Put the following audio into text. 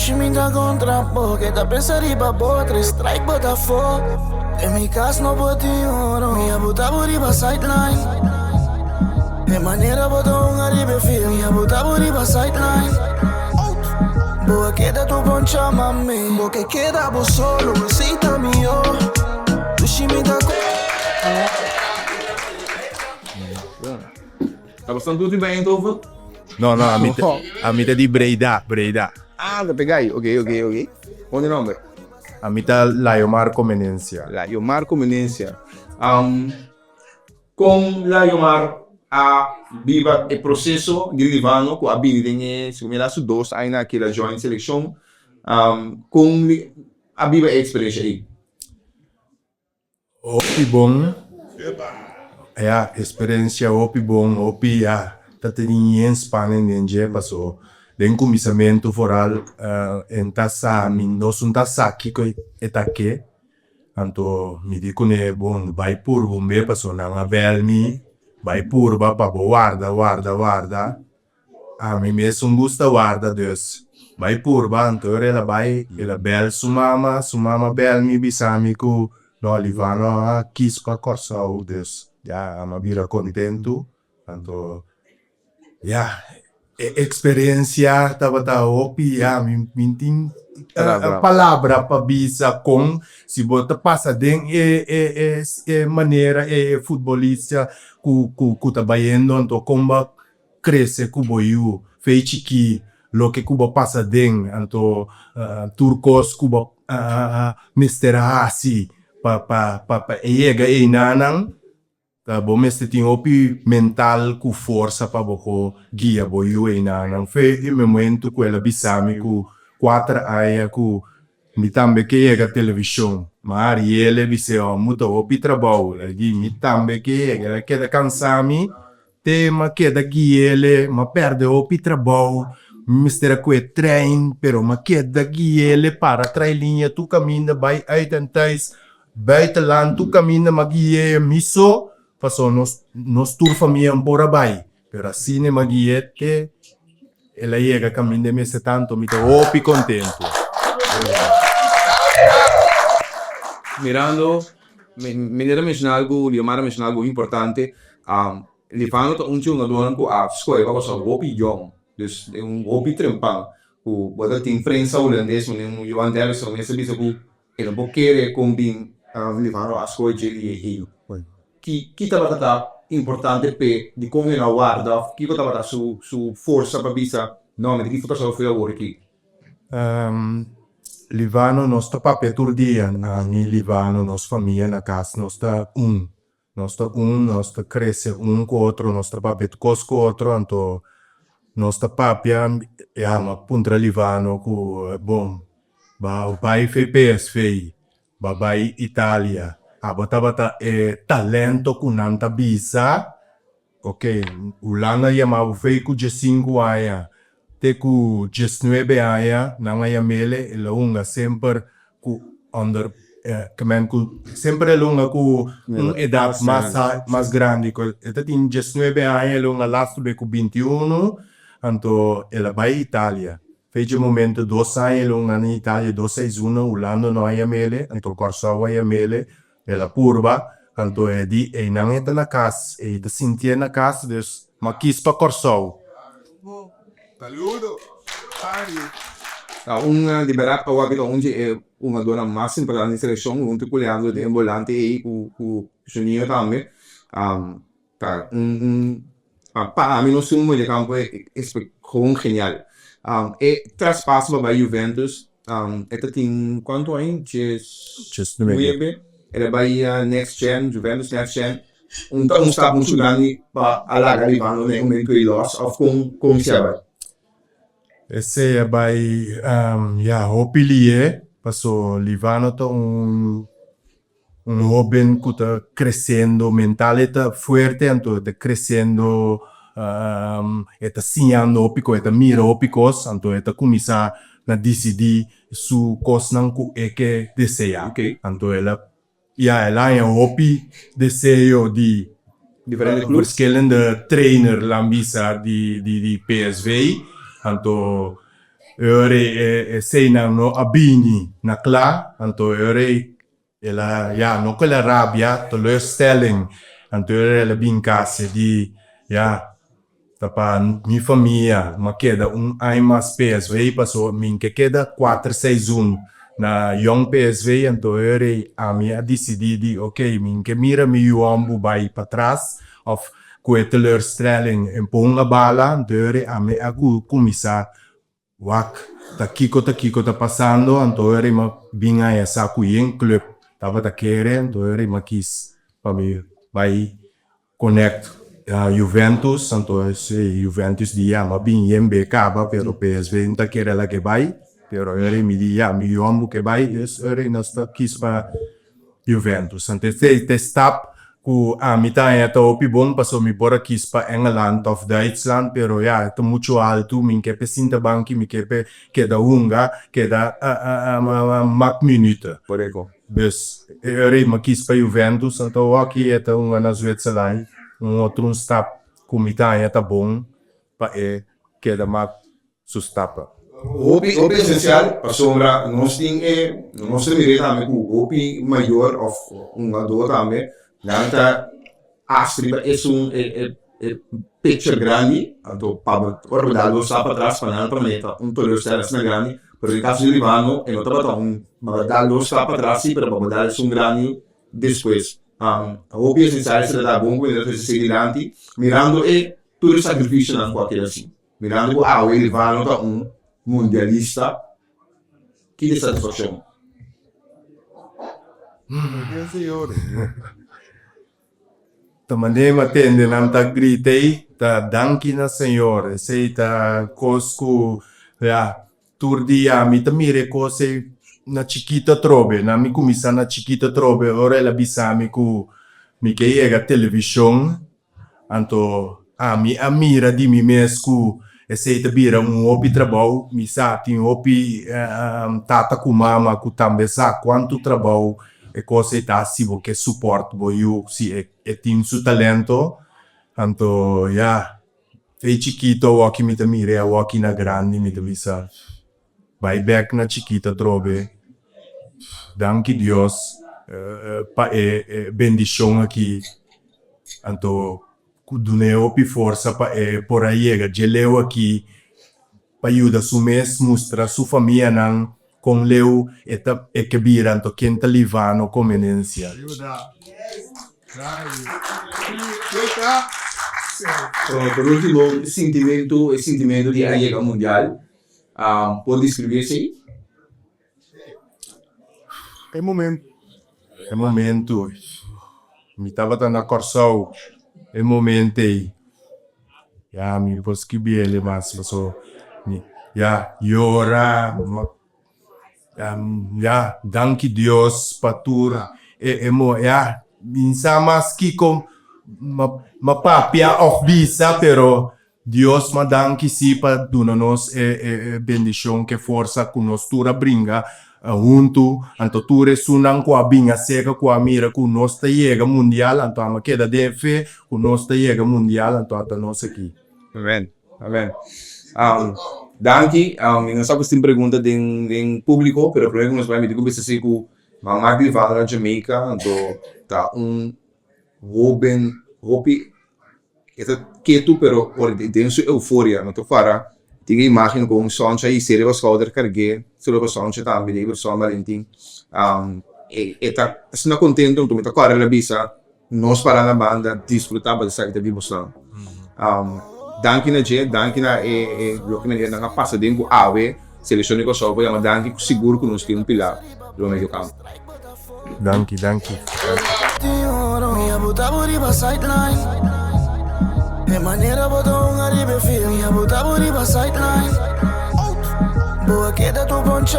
Chimita contra boca, da pensariba botra, strike Botafogo. En mi casa no boti oro, minha buta buriba sideline. De maneira botou arriba fio, minha buta buriba sideline. Boa queda tu poncha mami, boa que queda bo solo, recita mio. Tu chimita Tá gostando tudo bem, então? No, a mitad di Breda. Ah, da pegai. Ok. Onde é o nome? A mitad Laiomar Comenencia. Laiomar Comenencia. Com Laiomar, a viva o processo de Livano, com a bilding, se me dá su dois, aí naquela joint selection, com a viva experiência aí. Opi bom. Experiência opi bom, opi tatinin Espanha ninje passou. Den comissamento foral em tassa min nosun tassa aqui ko etake. Anto mi dico ne bon vai pur bombe passou na velmi, vai pur ba guarda. A mi mesmo gusta guarda dus. Vai pur ba anto ela vai ela bel sumama bel mi bisami ku no Livano kispa corsa o dus. Ja, ama vira contento. Anto experiência tabata opi mintin palavra para bisa com se bota passa den maneira futebolista ku trabalhando então como cresce ku boiu feiti que lo que kuba passa den então turcos kuba Mr. Hasi pa ega nanang. Tá bom, mas tem opi mental com força para boco guia boiu e não fez de momento com ela bisami com quatro aia com me também que é a televisão mas ele disse ó muito opi trabalho ali me também que ela queda cansami tema queda guia ele mas perde opi trabalho mister que trein pero mas queda guia ele para trailinha tu caminha vai aí tentais vai lá tu caminha mas guia miso passou nos tur família embora vai, pero assim ne magiete, ela chega caminho me se tanto me tô opi contento. Mirando, me mencionar algo, Liomara mencionar algo importante. Livano tá jogador com a escola que só opi jong, dus opi trempang, o bota tem prensa holandês, mas Johan Derson nesse bicho que ele não quer combin Livano a escola de ele que tabata importante per di come la guarda, chi tabata su forza per vista nome di chi fu solo lavoro qui. Livano nostro papà turdia ni Livano nostra famiglia na casa nostra nostra cresce con outro nostra papà cosco outro anto nostra papà ama puntra Livano cu bom vai fe PSV vai Italia bata talento com nanta bisa, ok, ulana yamavu fei ku 5 aya, te ku 19 aya, nanga yamele elunga sempre ku under, kemen ku sempre elunga ku edad mais grande, eta tin 19 aya elunga last be ku 21, anto ela vai Italia. Fece momento 2 aya elunga na Italia 261 ulana no yamele, anto corso yamele ela curva, quando é de não entra na casa, e de sentir na casa, dus, mas quis para corso. Saludo! Liberato para o hábito onde é uma dona mais importante na seleção, onde colhendo de volante e o Juninho também. Para mim, nosso meio de campo é genial. Traspasso para a Juventus, tem quanto aí? 19. Ele vai next gen, Juventus next gen. Stap muito grande para alargar Livano no momento que loss of como se vai. Esse vai hopilie, passou Livano tá jovem que está crescendo, mentalidade forte, então está crescendo, está sonhando ópico, está mira ópicos, então está começar a decidir su coisa não é que deseja, então ela é hopi desejo de verschillende trainer lambisa de PSV, então sei na no abini na kla, anto ela ja no quella rabbia, teleurstelling, anto la bincase di ja tapa mi família, ma queda ai mais PSV, passou min que queda 4-6-1 na young PSV, então a minha decidi, ok, min que mira mi ombo vai para trás, of com a teleurstelling em pôr a bala, então a minha começar wak ta kiko ta passando anto ma binga essa kuyen club tava ta querer anto ma quis para mim vai connect Juventus anto se Juventus dia ma bin yembe caba pero PSV ta querer la que vai pero mi dia mi ombo que vai es nasta quis pa Juventus antes te stop ku mitad ito pibon paso mi bora kis pa Engeland of Duitsland pero ja ito mucho alto min kepe sinta banki mi kepe keda unga keda mak minute Correcto. dus ma kis pa Juventus ito waki ito unga na Zwitserland outro stop ku mitad ito bom pa keda mak sustapa Hopi essencial, para sombra, nós mirei também com o hopi maior of um adulto também. Nanta astriba picture grande, então para dar os para trás para não planeta teleurstelling na grande, por el caso de Livano, não estava dar os para trás sim, para dar grande depois. A hopi essencial é dar bom com ele SIDELINED, mirando todo o sacrifício na qualquer assim, mirando o Livano tá mundialista que de satisfação. Tamane matende nam ta gritei ta danki na Senhor sei ta cosco tur dia mi ta mire cose na chiquita trobe na mi kumisa na chiquita trobe ora la bisami ku mi che ega television anto mi amira di mi mesku sei ta bira opi trabalho mi sa tin opi tata ku mama ku tambe sa quanto trabalho e cose tassivo che support io sì e team su talento tanto fei chiquito walkie mi te mire a walkie na grandi mi te visa vai back na chiquita trove danki Dios pa bendición aqui tanto kuduneo pi forza pa por aí geleu aqui pa aiuta su mes mostra su família nang con leu que viran to quenta Livano conveniencia. Por último, sentimento de llega mundial, pode descrever-se? É momento. Mi tava na Corsau, é momento aí. Mi posso que bem, mas so, llora. Danke Dios patura insamas kiko mapapia of visa pero Dios ma danke si pa dunanos bendición que força kunostura bringa junto anto ture sunan kwa binga seka kwa mira kunosta yega mundial anto ama queda de fe kunosta yega mundial anto ata nos aqui. Amen. Danke, não só que tem pergunta do público, pero primeiro que nós vamos dizer que se com uma Livano na Jamaica, então tá hopi quieto, pero tem sua euforia, não tô fora. Tem imagem com soncha e série was schouder carregue, solo com soncha também, de pessoa Valentim. Tá sendo contento, então me tá correndo a bisa, nós para na banda desfrutava de sair da vibração. Danke na gente, danke na lo que me diz na passa dentro ave selezione con sopra, ma danke sicuro che non stia un pilar lo medio campo. Danke. Mi abutavo riba sideline e maniera boto un arrive film mi abutavo riba sideline boa queda tu poncha